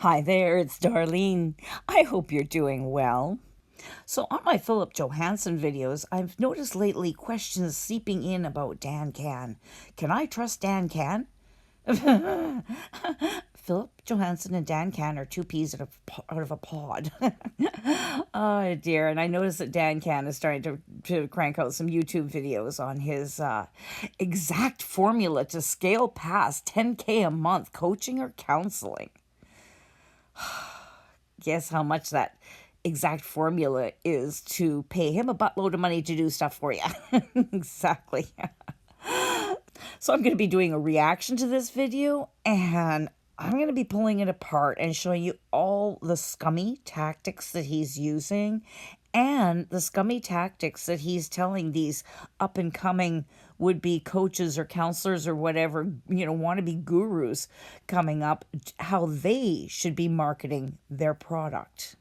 Hi there, it's Darlene. I hope you're doing well. So, on my Philip Johansen videos, I've noticed lately questions seeping in about Dan Can. Can I trust Dan Can? Philip Johansen and Dan Can are two peas out of a pod. Oh dear, and I noticed that Dan Can is starting to crank out some YouTube videos on his exact formula to scale past 10K a month coaching or counseling. Guess how much that exact formula is to pay him a buttload of money to do stuff for you. Exactly. So I'm going to be doing a reaction to this video, and I'm going to be pulling it apart and showing you all the scummy tactics that he's using and the scummy tactics that he's telling these up and coming would be coaches or counselors or whatever, wannabe gurus coming up, how they should be marketing their product.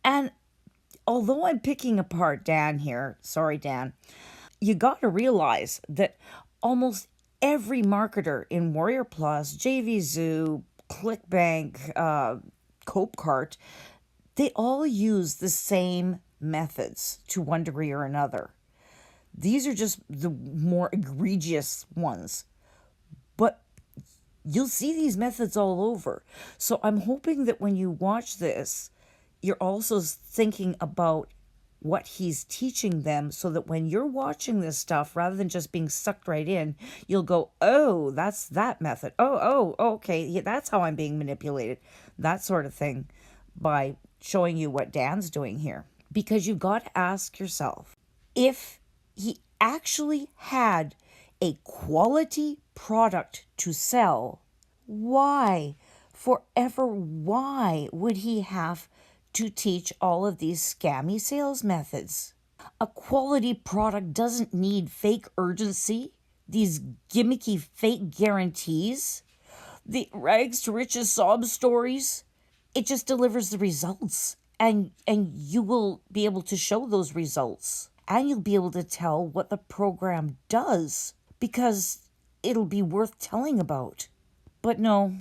And although I'm picking apart Dan here, sorry, Dan, you got to realize that almost every marketer in Warrior Plus, JV Zoo, ClickBank, Copecart, they all use the same methods to one degree or another. These are just the more egregious ones. But you'll see these methods all over. So I'm hoping that when you watch this, you're also thinking about what he's teaching them so that when you're watching this stuff, rather than just being sucked right in, you'll go, oh, that's that method. Oh, okay, yeah, that's how I'm being manipulated. That sort of thing, by showing you what Dan's doing here. Because you've got to ask yourself, if he actually had a quality product to sell, why would he have to teach all of these scammy sales methods? A quality product doesn't need fake urgency, these gimmicky fake guarantees, the rags to riches sob stories. It just delivers the results, and you will be able to show those results, and you'll be able to tell what the program does, because it'll be worth telling about. But no,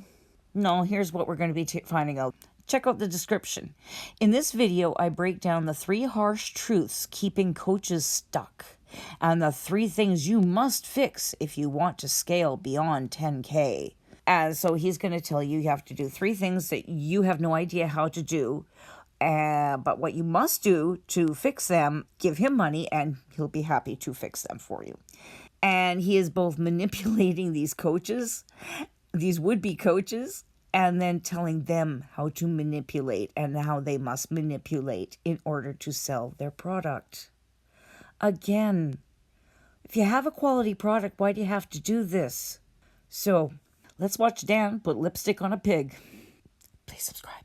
here's what we're going to be finding out. Check out the description. In this video, I break down the 3 harsh truths keeping coaches stuck, and the 3 things you must fix if you want to scale beyond 10K. And so he's going to tell you have to do 3 things that you have no idea how to do, but what you must do to fix them, give him money, and he'll be happy to fix them for you. And he is both manipulating these coaches, these would-be coaches, and then telling them how to manipulate and how they must manipulate in order to sell their product. Again, if you have a quality product, why do you have to do this? So let's watch Dan put lipstick on a pig. Please subscribe.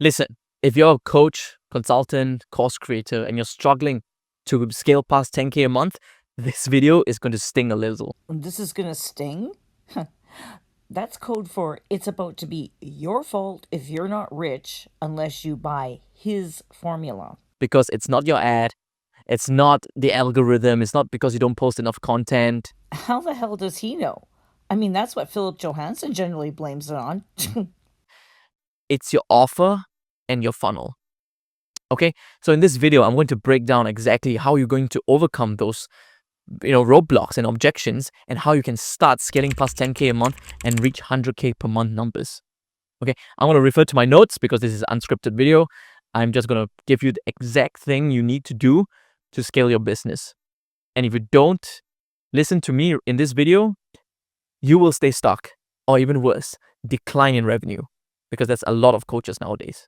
Listen, if you're a coach, consultant, course creator, and you're struggling to scale past 10K a month, this video is going to sting a little. This is going to sting? That's code for it's about to be your fault if you're not rich unless you buy his formula. Because it's not your ad, it's not the algorithm, it's not because you don't post enough content. How the hell does he know? I mean, that's what Philip Johansen generally blames it on. It's your offer and your funnel. Okay, so in this video, I'm going to break down exactly how you're going to overcome those roadblocks and objections, and how you can start scaling past 10K a month and reach 100K per month numbers. Okay, I'm going to refer to my notes because this is an unscripted video. I'm just going to give you the exact thing you need to do to scale your business. And if you don't listen to me in this video, you will stay stuck, or even worse, decline in revenue, because that's a lot of coaches nowadays.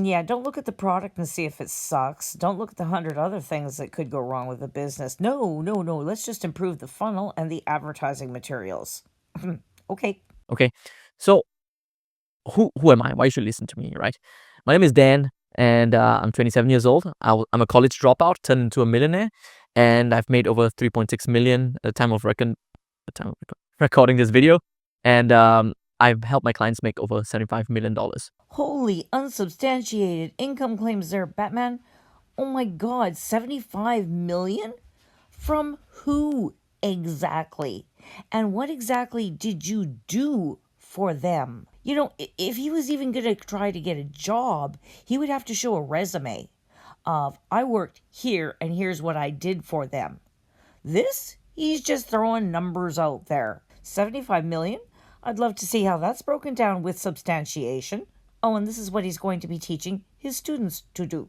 Yeah, don't look at the product and see if it sucks. Don't look at the 100 other things that could go wrong with the business. No. Let's just improve the funnel and the advertising materials. Okay. So who am I? Why should you listen to me, right? My name is Dan, and I'm 27 years old. I'm a college dropout turned into a millionaire, and I've made over 3.6 million at the time of recording this video. And I've helped my clients make over $75 million. Holy unsubstantiated income claims there, Batman. Oh my God, 75 million? From who exactly? And what exactly did you do for them? You know, if he was even going to try to get a job, he would have to show a resume of, I worked here and here's what I did for them. This, he's just throwing numbers out there. 75 million? I'd love to see how that's broken down with substantiation. Oh, and this is what he's going to be teaching his students to do.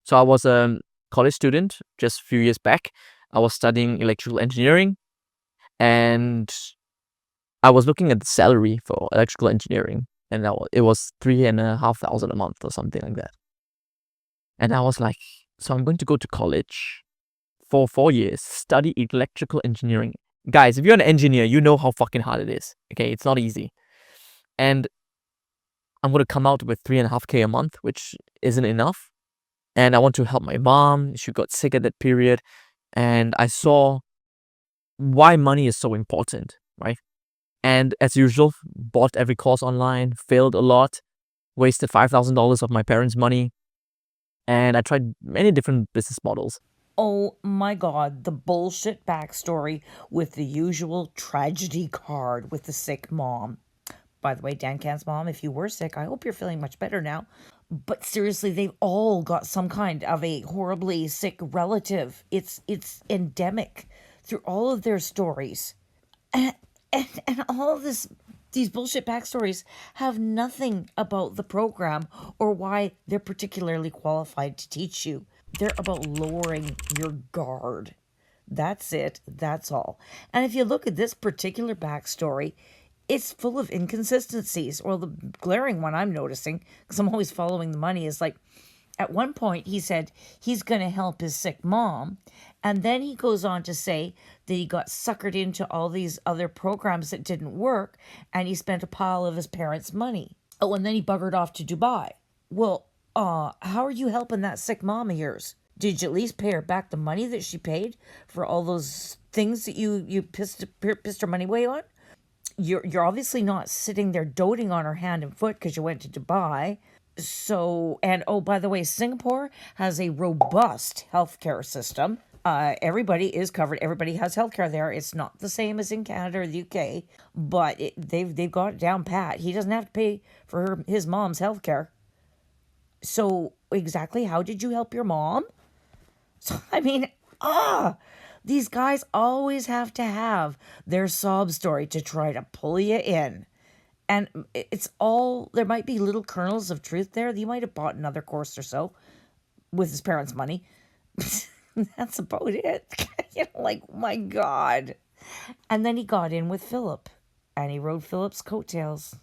So I was a college student just a few years back. I was studying electrical engineering, and I was looking at the salary for electrical engineering, and it was 3,500 a month or something like that. And I was like, so I'm going to go to college for 4 years, study electrical engineering. Guys, if you're an engineer, you know how fucking hard it is. Okay, it's not easy. And I'm going to come out with 3.5K a month, which isn't enough. And I want to help my mom. She got sick at that period. And I saw why money is so important, right? And as usual, bought every course online, failed a lot, wasted $5,000 of my parents' money. And I tried many different business models. Oh my god, the bullshit backstory with the usual tragedy card with the sick mom. By the way, Dan Can's mom, if you were sick, I hope you're feeling much better now. But seriously, they've all got some kind of a horribly sick relative. It's endemic through all of their stories. And all of these bullshit backstories have nothing about the program or why they're particularly qualified to teach you. They're about lowering your guard. That's it. That's all. And if you look at this particular backstory, it's full of inconsistencies. Or the glaring one I'm noticing, because I'm always following the money, is like, at one point he said he's going to help his sick mom. And then he goes on to say that he got suckered into all these other programs that didn't work. And he spent a pile of his parents' money. Oh, and then he buggered off to Dubai. Well, how are you helping that sick mom of yours? Did you at least pay her back the money that she paid for all those things that you pissed her money away on? You're obviously not sitting there doting on her hand and foot because you went to Dubai. So, and oh, by the way, Singapore has a robust healthcare system. Everybody is covered. Everybody has healthcare there. It's not the same as in Canada or the UK, but they've got it down pat. He doesn't have to pay for his mom's healthcare. So exactly how did you help your mom? So I mean, these guys always have to have their sob story to try to pull you in. And it's all, there might be little kernels of truth there. You might have bought another course or so with his parents' money. That's about it. Like, my God. And then he got in with Philip, and he rode Philip's coattails.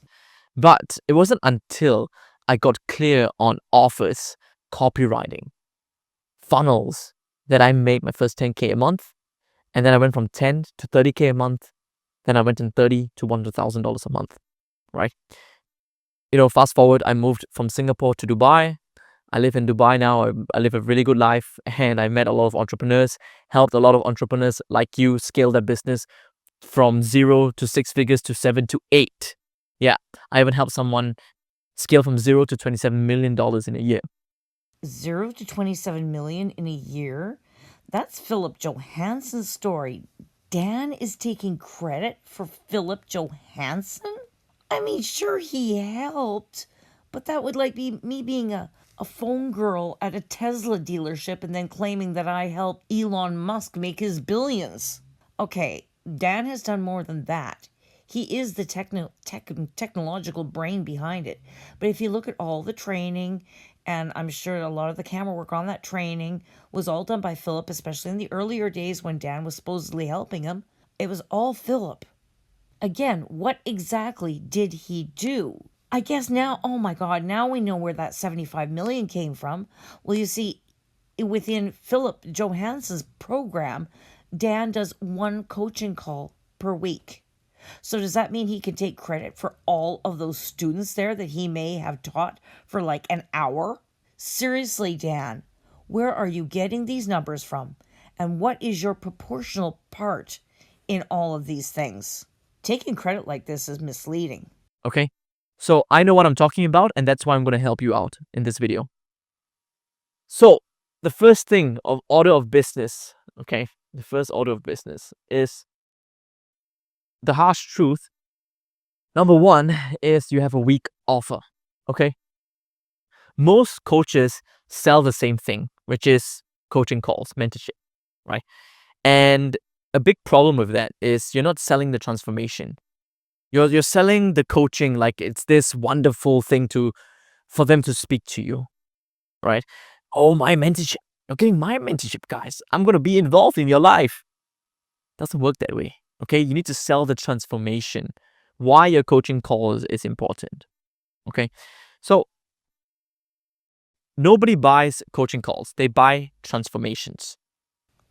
But it wasn't until I got clear on offers, copywriting, funnels, that I made my first 10K a month. And then I went from 10 to 30K a month. Then I went from 30 to $100,000 a month, right? Fast forward, I moved from Singapore to Dubai. I live in Dubai now. I live a really good life, and I met a lot of entrepreneurs, helped a lot of entrepreneurs like you scale their business from 0 to 6 figures to 7 to 8. Yeah, I even helped someone scale from 0 to $27 million in a year. 0 to 27 million in a year? That's Philip Johansen's story. Dan is taking credit for Philip Johansen? I mean, sure, he helped, but that would like be me being a phone girl at a Tesla dealership and then claiming that I helped Elon Musk make his billions. Okay, Dan has done more than that. He is the technological brain behind it. But if you look at all the training, and I'm sure a lot of the camera work on that training was all done by Philip, especially in the earlier days when Dan was supposedly helping him. It was all Philip. Again, what exactly did he do? I guess now, oh my God, now we know where that 75 million came from. Well, you see, within Philip Johansen's program, Dan does one coaching call per week. So does that mean he can take credit for all of those students there that he may have taught for like an hour? Seriously, Dan, where are you getting these numbers from? And what is your proportional part in all of these things? Taking credit like this is misleading. Okay, so I know what I'm talking about, and that's why I'm going to help you out in this video. So the first thing of order of business, okay, the first order of business is the harsh truth Number one is you have a weak offer. Okay. Most coaches sell the same thing, which is coaching calls, mentorship, right? And a big problem with that is you're not selling the transformation. You're selling the coaching like it's this wonderful thing for them to speak to you, right? Oh, my mentorship. You're getting my mentorship, guys. I'm gonna be involved in your life. Doesn't work that way. Okay, you need to sell the transformation. Why your coaching calls is important. Okay, so nobody buys coaching calls; they buy transformations.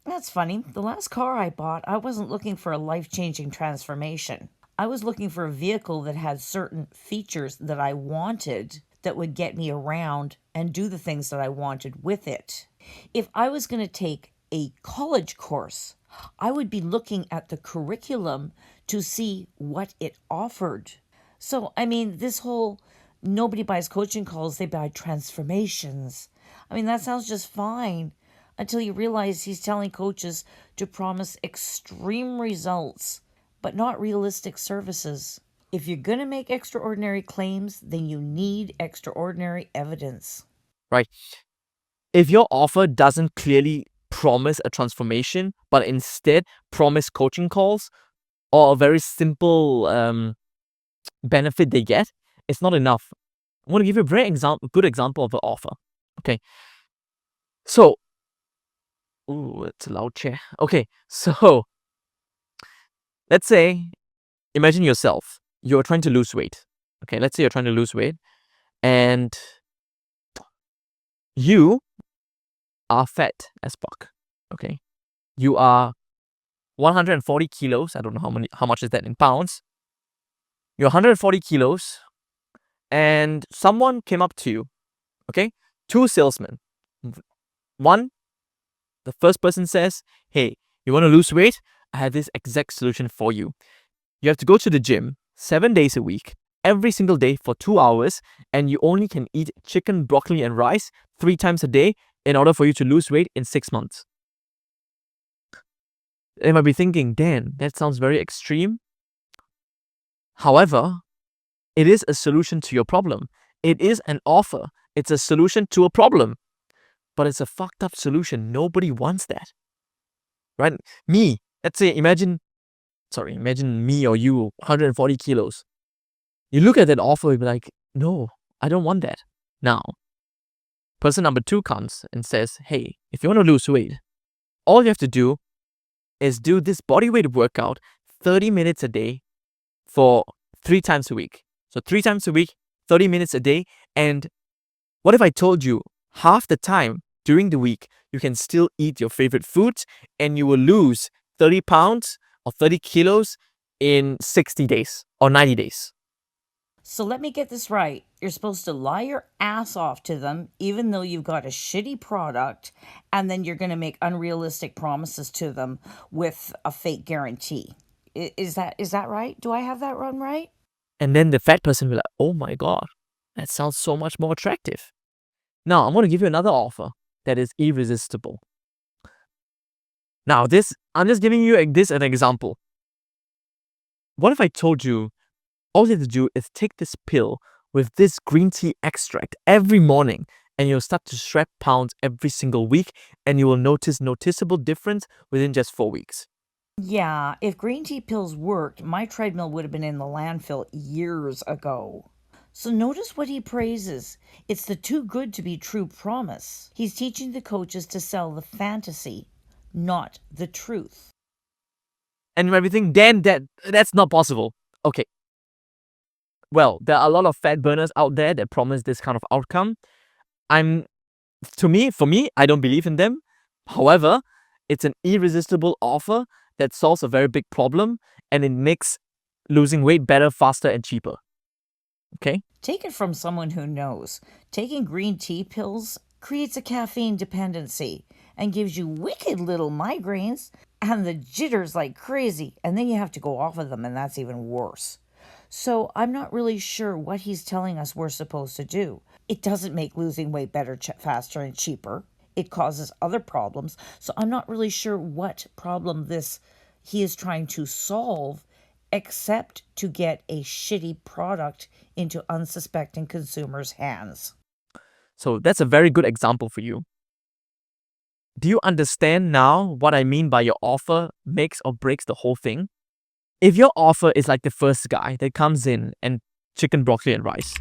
That's funny. The last car I bought, I wasn't looking for a life changing transformation. I was looking for a vehicle that had certain features that I wanted that would get me around and do the things that I wanted with it. If I was going to take a college course, I would be looking at the curriculum to see what it offered. So, I mean, this whole nobody buys coaching calls, they buy transformations. I mean, that sounds just fine until you realize he's telling coaches to promise extreme results, but not realistic services. If you're going to make extraordinary claims, then you need extraordinary evidence. Right? If your offer doesn't clearly promise a transformation, but instead promise coaching calls or a very simple benefit they get, it's not enough. I want to give you a very good example of an offer. Okay, so ooh, it's a loud chair. Okay, so let's say, imagine yourself. You're trying to lose weight. Okay, let's say you're trying to lose weight, and you are fat as fuck. Okay, you are 140 kilos. I don't know how much is that in pounds. You're 140 kilos, and someone came up to you. Okay, two salesmen. One, the first person says, "Hey, you want to lose weight? I have this exact solution for you. You have to go to the gym 7 days a week, every single day for 2 hours, and you only can eat chicken, broccoli, and rice 3 times a day in order for you to lose weight in 6 months." They might be thinking, Dan, that sounds very extreme. However, it is a solution to your problem. It is an offer. It's a solution to a problem. But it's a fucked up solution. Nobody wants that. Right? Let's say, imagine me or you, 140 kilos. You look at that offer, you'll be like, no, I don't want that. Now, person number two comes and says, hey, if you want to lose weight, all you have to do is do this bodyweight workout 30 minutes a day for 3 times a week. So 3 times a week, 30 minutes a day. And what if I told you half the time during the week, you can still eat your favorite foods and you will lose 30 pounds or 30 kilos in 60 days or 90 days? So let me get this right. You're supposed to lie your ass off to them, even though you've got a shitty product, and then you're going to make unrealistic promises to them with a fake guarantee. Is that right? Do I have that run right? And then the fat person will be like, oh my God, that sounds so much more attractive. Now, I'm going to give you another offer that is irresistible. Now, I'm just giving you this an example. What if I told you all you have to do is take this pill with this green tea extract every morning, and you'll start to shred pounds every single week, and you will notice noticeable difference within just 4 weeks? Yeah, if green tea pills worked, my treadmill would have been in the landfill years ago. So notice what he praises. It's the too good to be true promise. He's teaching the coaches to sell the fantasy, not the truth. And you might be thinking, Dan, that's not possible. Okay. Well, there are a lot of fat burners out there that promise this kind of outcome. For me, I don't believe in them. However, it's an irresistible offer that solves a very big problem, and it makes losing weight better, faster, and cheaper. Okay? Take it from someone who knows. Taking green tea pills creates a caffeine dependency and gives you wicked little migraines and the jitters like crazy. And then you have to go off of them, and that's even worse. So I'm not really sure what he's telling us we're supposed to do. It doesn't make losing weight better, faster, and cheaper. It causes other problems. So I'm not really sure what problem he is trying to solve except to get a shitty product into unsuspecting consumers' hands. So that's a very good example for you. Do you understand now what I mean by your offer makes or breaks the whole thing? If your offer is like the first guy that comes in and chicken, broccoli, and rice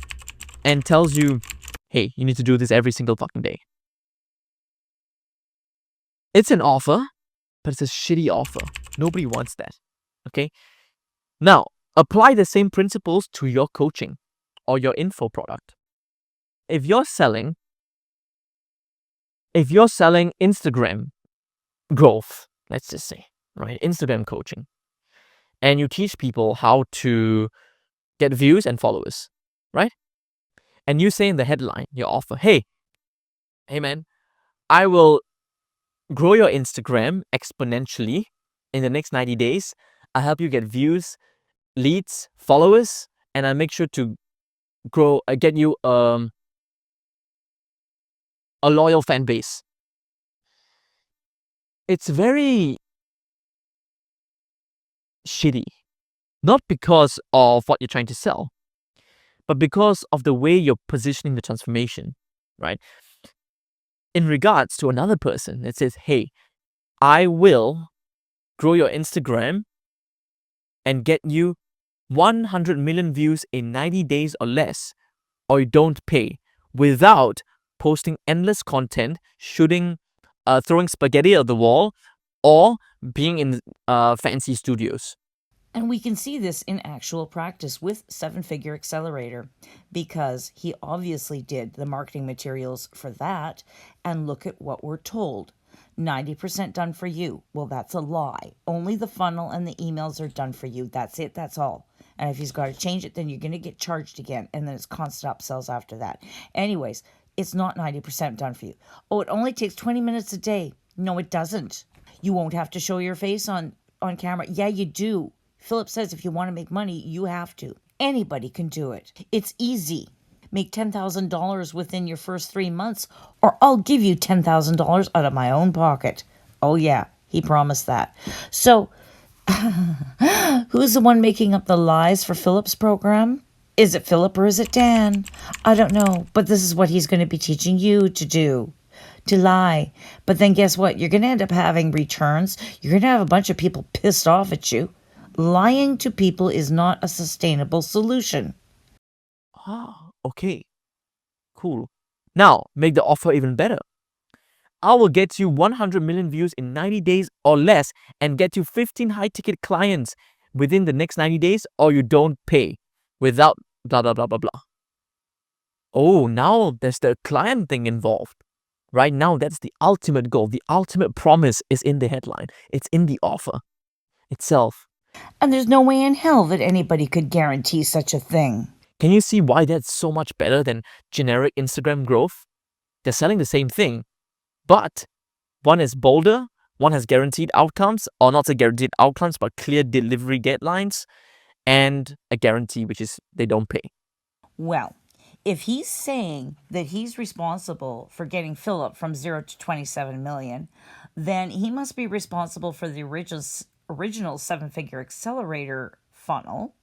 and tells you, hey, you need to do this every single fucking day. It's an offer, but it's a shitty offer. Nobody wants that. Okay? Now, apply the same principles to your coaching or your info product. If you're selling Instagram growth, let's just say, right? Instagram coaching, and you teach people how to get views and followers, right? And you say in the headline, your offer, hey man, I will grow your Instagram exponentially in the next 90 days. I'll help you get views, leads, followers, and I'll make sure to get you a loyal fan base. It's very shitty. Not because of what you're trying to sell, but because of the way you're positioning the transformation, right? In regards to another person, it says, hey, I will grow your Instagram and get you 100 million views in 90 days or less, or you don't pay, without posting endless content, throwing spaghetti at the wall, or being in fancy studios. And we can see this in actual practice with Seven Figure Accelerator, because he obviously did the marketing materials for that. And look at what we're told. 90% done for you. Well, that's a lie. Only the funnel and the emails are done for you. That's it. That's all. And if he's got to change it, then you're going to get charged again. And then it's constant upsells after that. Anyways, it's not 90% done for you. Oh, it only takes 20 minutes a day. No, it doesn't. You won't have to show your face on camera. Yeah, you do. Philip says if you want to make money, you have to. Anybody can do it. It's easy. Make $10,000 within your first 3 months, or I'll give you $10,000 out of my own pocket. Oh, yeah, he promised that. So, who's the one making up the lies for Philip's program? Is it Philip or is it Dan? I don't know, but this is what he's going to be teaching you to do. To lie. But then guess what? You're going to end up having returns. You're going to have a bunch of people pissed off at you. Lying to people is not a sustainable solution. Ah, okay. Cool. Now, make the offer even better. I will get you 100 million views in 90 days or less and get you 15 high-ticket clients within the next 90 days, or you don't pay without blah, blah, blah, blah, blah. Oh, now there's the client thing involved. Right now, that's the ultimate goal. The ultimate promise is in the headline. It's in the offer itself. And there's no way in hell that anybody could guarantee such a thing. Can you see why that's so much better than generic Instagram growth? They're selling the same thing, but one is bolder, one has guaranteed outcomes, or not so guaranteed outcomes, but clear delivery deadlines, and a guarantee, which is they don't pay. Well, if he's saying that he's responsible for getting Philip from 0 to 27 million, then he must be responsible for the original seven-figure accelerator funnel.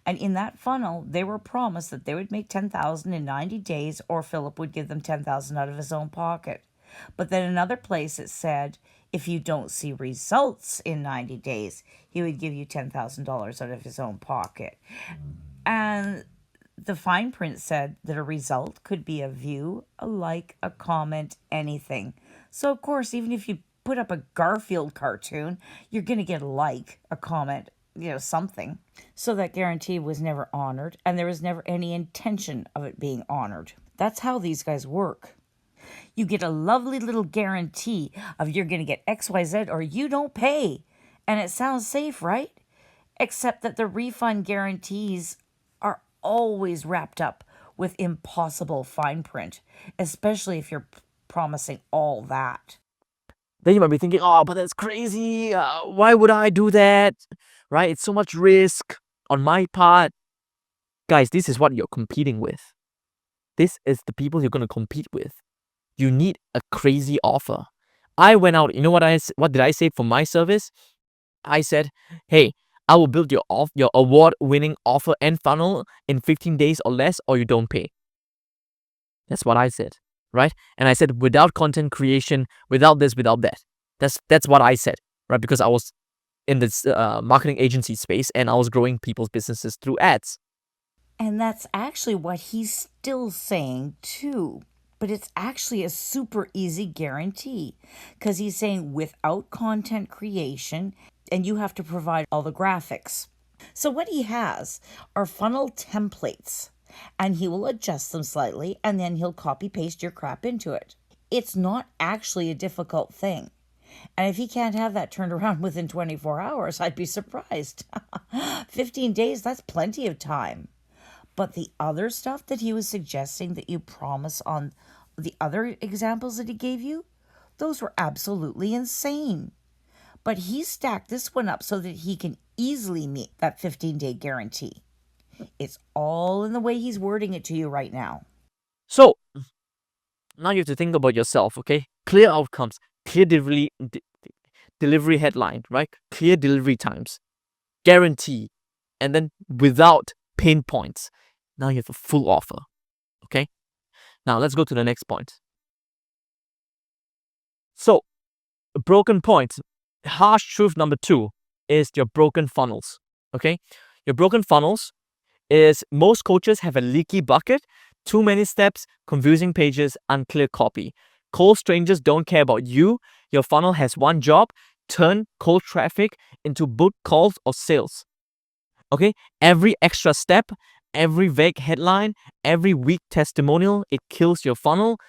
And in that funnel, they were promised that they would make 10,000 in 90 days, or Philip would give them 10,000 out of his own pocket. But then another place it said, if you don't see results in 90 days, he would give you $10,000 out of his own pocket. And the fine print said that a result could be a view, a like, a comment, anything. So, of course, even if you put up a Garfield cartoon, you're going to get a like, a comment, something. So that guarantee was never honored, and there was never any intention of it being honored. That's how these guys work. You get a lovely little guarantee of you're going to get XYZ or you don't pay. And it sounds safe, right? Except that the refund guarantees are always wrapped up with impossible fine print, especially if you're promising all that. Then you might be thinking, oh, but that's crazy. Why would I do that? Right? It's so much risk on my part. Guys, this is what you're competing with. This is the people you're going to compete with. You need a crazy offer. I went out, you know what did I say for my service? I said, hey, I will build your award-winning offer and funnel in 15 days or less, or you don't pay. That's what I said, right? And I said without content creation, without this, without that. That's what I said, right? Because I was in this marketing agency space and I was growing people's businesses through ads. And that's actually what he's still saying too. But it's actually a super easy guarantee because he's saying without content creation, and you have to provide all the graphics. So, what he has are funnel templates, and he will adjust them slightly and then he'll copy paste your crap into it. It's not actually a difficult thing. And if he can't have that turned around within 24 hours, I'd be surprised. 15 days, that's plenty of time. But the other stuff that he was suggesting that you promise on the other examples that he gave you, those were absolutely insane. But he stacked this one up so that he can easily meet that 15-day guarantee. It's all in the way he's wording it to you right now. So now you have to think about yourself, okay? Clear outcomes, clear delivery headline, right? Clear delivery times, guarantee, and then without pain points. Now you have a full offer, okay? Now let's go to the next point. So, broken points. Harsh truth number 2 is your broken funnels, okay? Your broken funnels is most coaches have a leaky bucket, too many steps, confusing pages, unclear copy. Cold strangers don't care about you. Your funnel has one job: turn cold traffic into booked calls or sales. Okay? Every extra step, every vague headline, every weak testimonial, it kills your funnel.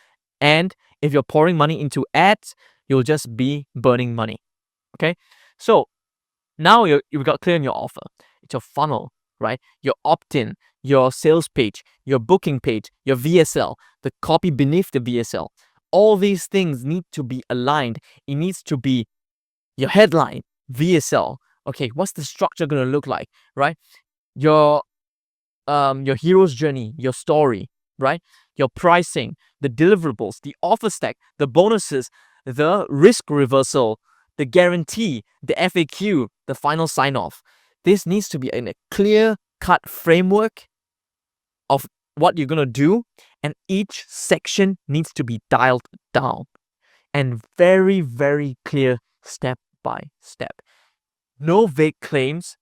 And if you're pouring money into ads, you'll just be burning money. Okay? So now you've got clear on your offer. It's your funnel, right? Your opt-in, your sales page, your booking page, your VSL, the copy beneath the VSL. All these things need to be aligned. It needs to be your headline, VSL. Okay, what's the structure going to look like, right? Your hero's journey, your story, right? Your pricing, the deliverables, the offer stack, the bonuses, the risk reversal, the guarantee, the FAQ, the final sign-off. This needs to be in a clear-cut framework of what you're going to do, and each section needs to be dialed down and very, very clear step by step. No vague claims,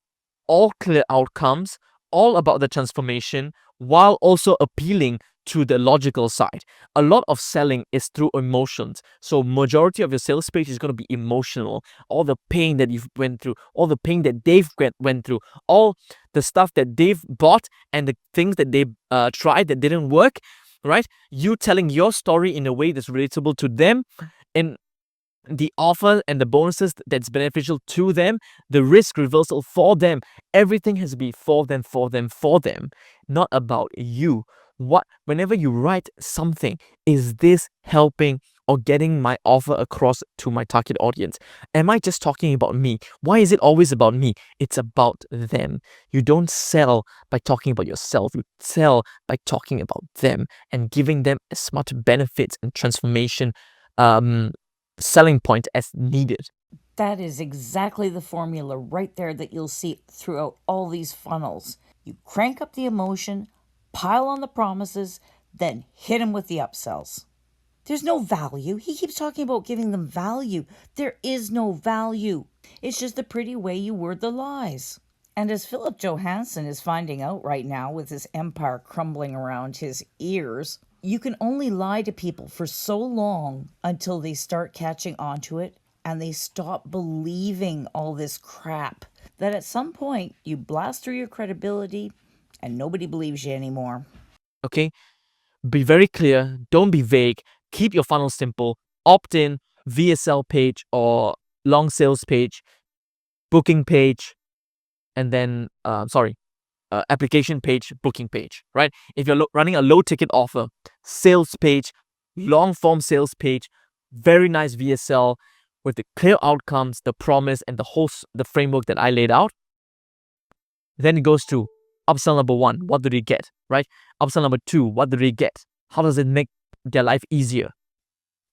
all clear outcomes, all about the transformation, while also appealing to the logical side. A lot of selling is through emotions. So majority of your sales page is going to be emotional. All the pain that you've went through, all the pain that they've went through, all the stuff that they've bought and the things that they tried that didn't work, right? You telling your story in a way that's relatable to them, and the offer and the bonuses that's beneficial to them, the risk reversal for them. Everything has to be for them, not about you. Whenever you write something, is this helping or getting my offer across to my target audience? Am I just talking about me? Why is it always about me? It's about them. You don't sell by talking about yourself. You sell by talking about them and giving them as much benefits and transformation selling point as needed. That is exactly the formula right there that you'll see throughout all these funnels. You crank up the emotion, pile on the promises, then hit them with the upsells. There's no value. He keeps talking about giving them value. There is no value. It's just the pretty way you word the lies. And as Philip Johansen is finding out right now with his empire crumbling around his ears, you can only lie to people for so long until they start catching on to it and they stop believing all this crap, that at some point you blast through your credibility and nobody believes you anymore. Okay? Be very clear. Don't be vague. Keep your funnel simple. Opt-in, VSL page or long sales page, booking page, and then, application page, booking page, right? If you're running a low ticket offer, sales page, long form sales page, very nice VSL with the clear outcomes, the promise, and the framework that I laid out. Then it goes to upsell number 1. What do they get, right? Upsell number 2. What do they get? How does it make their life easier?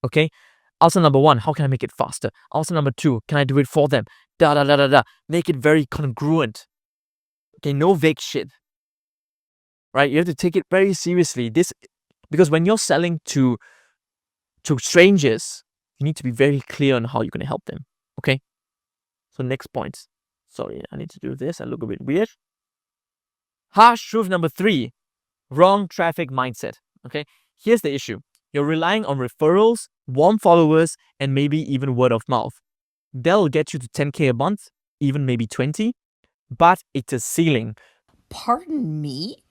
Okay. Upsell number 1. How can I make it faster? Upsell number 2. Can I do it for them? da da da da da. Make it very congruent. Okay, no vague shit. Right? You have to take it very seriously. Because when you're selling to strangers, you need to be very clear on how you're going to help them. Okay? So next point. Sorry, I need to do this. I look a bit weird. Harsh truth number 3. Wrong traffic mindset. Okay? Here's the issue. You're relying on referrals, warm followers, and maybe even word of mouth. They'll get you to 10K a month, even maybe 20, but it's a ceiling. Pardon me?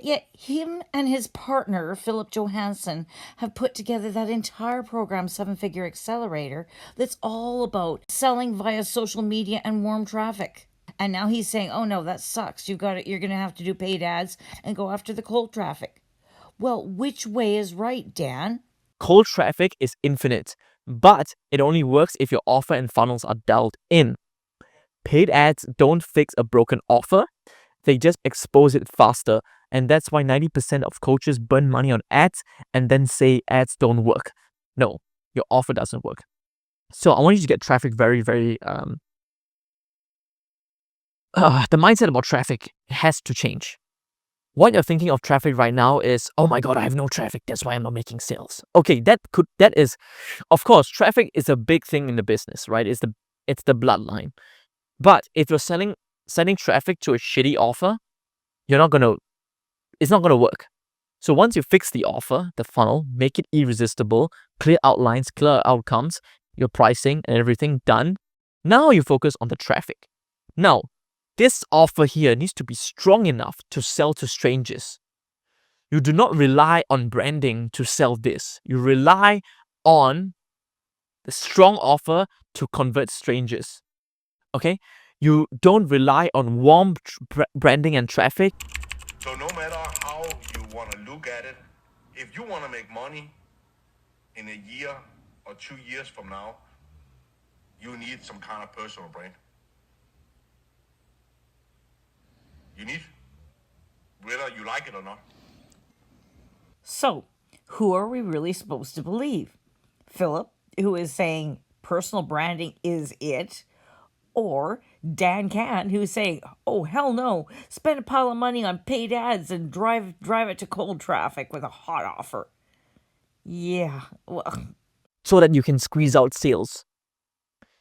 Yet him and his partner, Philip Johansen, have put together that entire program, Seven Figure Accelerator, that's all about selling via social media and warm traffic. And now he's saying, oh no, that sucks. You're going to have to do paid ads and go after the cold traffic. Well, which way is right, Dan? Cold traffic is infinite, but it only works if your offer and funnels are dialed in. Paid ads don't fix a broken offer, they just expose it faster. And that's why 90% of coaches burn money on ads and then say ads don't work. No, your offer doesn't work. So I want you to get traffic very, very the mindset about traffic has to change. What you're thinking of traffic right now is, oh my god, I have no traffic, that's why I'm not making sales. Okay, that is, of course, traffic is a big thing in the business, right? It's the bloodline. But if you're sending traffic to a shitty offer, it's not gonna work. So once you fix the offer, the funnel, make it irresistible, clear outlines, clear outcomes, your pricing and everything done, now you focus on the traffic. Now, this offer here needs to be strong enough to sell to strangers. You do not rely on branding to sell this. You rely on the strong offer to convert strangers. Okay? You don't rely on warm branding and traffic. So no matter how you want to look at it, if you want to make money in a year or 2 years from now, you need some kind of personal brand. You need, whether you like it or not. So, who are we really supposed to believe? Philip, who is saying personal branding is it? Or Dan Can, who's saying, oh, hell no, spend a pile of money on paid ads and drive it to cold traffic with a hot offer. Yeah, well, so that you can squeeze out sales.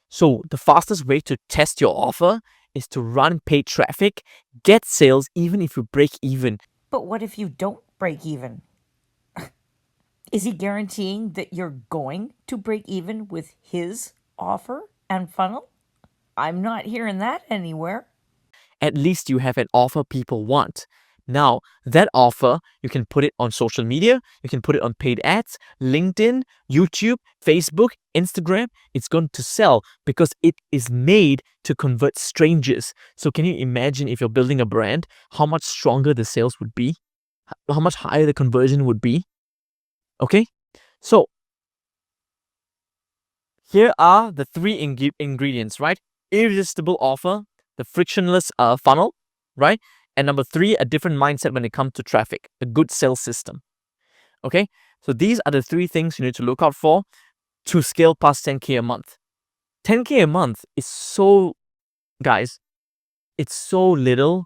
So the fastest way to test your offer is to run paid traffic, get sales even if you break even. but what if you don't break even? Is he guaranteeing that you're going to break even with his offer and funnel? I'm not hearing that anywhere. At least you have an offer people want. Now, that offer, you can put it on social media, you can put it on paid ads, LinkedIn, YouTube, Facebook, Instagram. It's going to sell because it is made to convert strangers. So can you imagine, if you're building a brand, how much stronger the sales would be? How much higher the conversion would be? Okay? So, here are the 3 ingredients, right? Irresistible offer, the frictionless funnel, right? And number 3, a different mindset when it comes to traffic, a good sales system. Okay? So these are the 3 things you need to look out for to scale past 10K a month. 10K a month is so, guys, it's so little.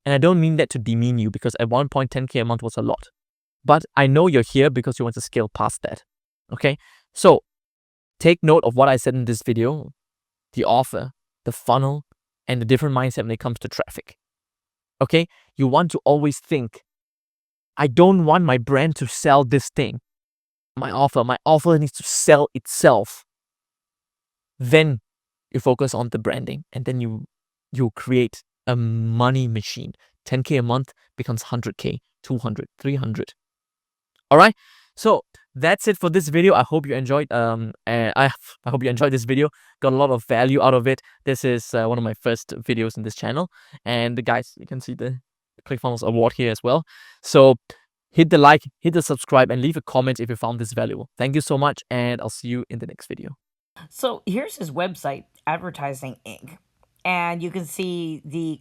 And I don't mean that to demean you, because at one point 10K a month was a lot. But I know you're here because you want to scale past that. Okay? So take note of what I said in this video, the offer, the funnel, and the different mindset when it comes to traffic. Okay? You want to always think, I don't want my brand to sell this thing. My offer needs to sell itself. Then you focus on the branding, and then you create a money machine. 10K a month becomes 100K, 200, 300. All right? So that's it for this video. I hope you enjoyed. I hope you enjoyed this video. Got a lot of value out of it. This is one of my first videos in this channel, and guys, you can see the ClickFunnels award here as well. So hit the like, hit the subscribe, and leave a comment if you found this valuable. Thank you so much, and I'll see you in the next video. So here's his website, Advertising Inc. And you can see the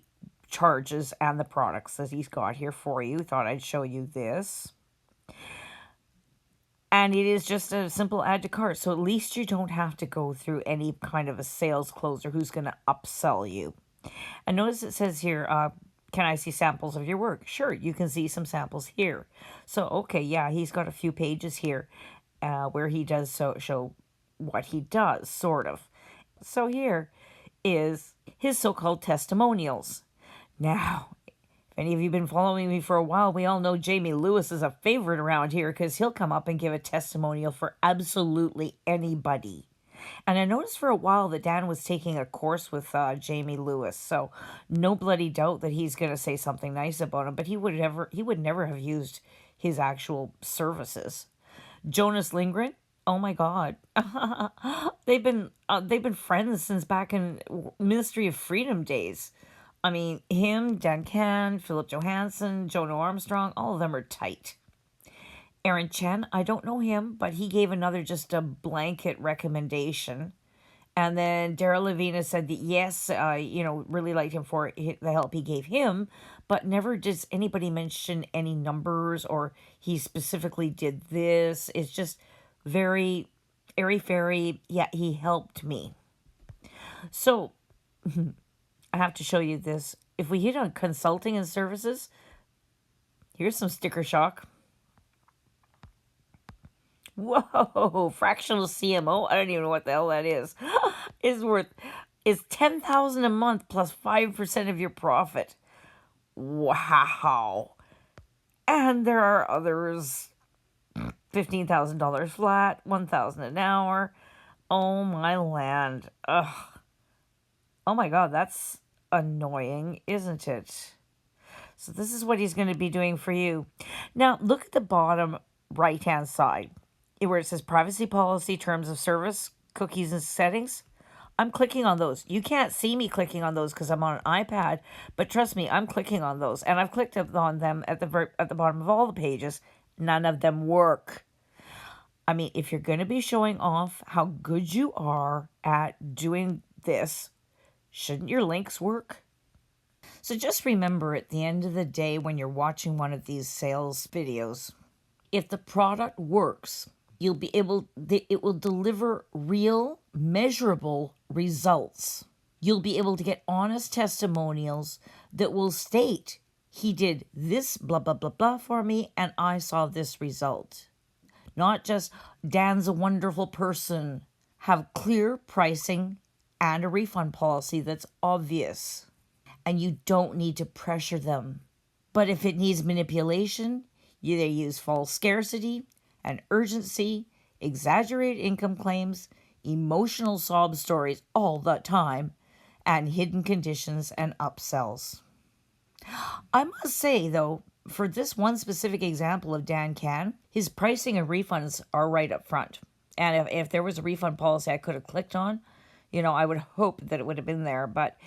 charges and the products that he's got here for you. Thought I'd show you this. And it is just a simple add to cart. So at least you don't have to go through any kind of a sales closer who's going to upsell you. And notice it says here, can I see samples of your work? Sure, you can see some samples here. So, okay, yeah, he's got a few pages here where he does show what he does, sort of. So here is his so-called testimonials. Now, if any of you have been following me for a while, we all know Jamie Lewis is a favorite around here because he'll come up and give a testimonial for absolutely anybody. And I noticed for a while that Dan was taking a course with Jamie Lewis, so no bloody doubt that he's going to say something nice about him. But he would never have used his actual services. Jonas Lindgren, oh my God, they've been friends since back in Ministry of Freedom days. I mean, him, Dan Can, Philip Johansen, Jonah Armstrong, all of them are tight. Aaron Chen, I don't know him, but he gave another just a blanket recommendation. And then Daryl Levina said that yes, really liked him for the help he gave him, but never does anybody mention any numbers or he specifically did this. It's just very airy-fairy. Yeah, he helped me. So I have to show you this. If we hit on consulting and services, here's some sticker shock. Whoa, fractional CMO. I don't even know what the hell that is. Is $10,000 a month plus 5% of your profit. Wow. And there are others. $15,000 flat, $1,000 an hour. Oh my land. Ugh. Oh my God, that's annoying, isn't it? So this is what he's going to be doing for you. Now, look at the bottom right-hand side where it says privacy policy, terms of service, cookies and settings. I'm clicking on those. You can't see me clicking on those because I'm on an iPad, but trust me, I'm clicking on those. And I've clicked on them at the bottom of all the pages. None of them work. I mean, if you're going to be showing off how good you are at doing this, shouldn't your links work? So just remember at the end of the day when you're watching one of these sales videos, if the product works, it will deliver real, measurable results. You'll be able to get honest testimonials that will state, he did this blah, blah, blah, blah for me, and I saw this result. Not just, Dan's a wonderful person. Have clear pricing and a refund policy that's obvious. And you don't need to pressure them. But if it needs manipulation, you either use false scarcity and urgency, exaggerated income claims, emotional sob stories all the time, and hidden conditions and upsells. I must say, though, for this one specific example of Dan Can, his pricing and refunds are right up front. And if there was a refund policy I could have clicked on, I would hope that it would have been there. But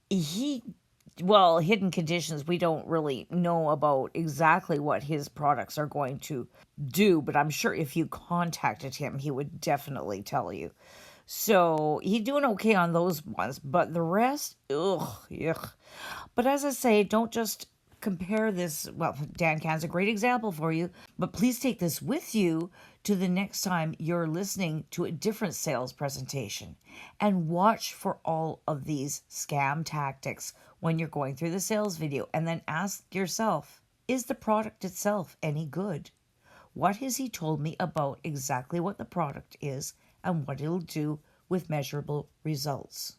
hidden conditions, we don't really know about exactly what his products are going to do, but I'm sure if you contacted him, he would definitely tell you. So he's doing okay on those ones, but the rest, yuck. But as I say, don't just compare this. Well, Dan Can's a great example for you, but please take this with you to the next time you're listening to a different sales presentation and watch for all of these scam tactics when you're going through the sales video, and then ask yourself, is the product itself any good? What has he told me about exactly what the product is and what it'll do with measurable results?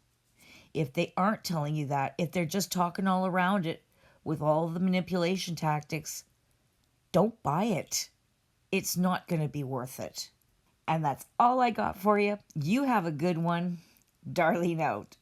If they aren't telling you that, if they're just talking all around it with all the manipulation tactics, don't buy it. It's not going to be worth it. And that's all I got for you. You have a good one. Darlene out.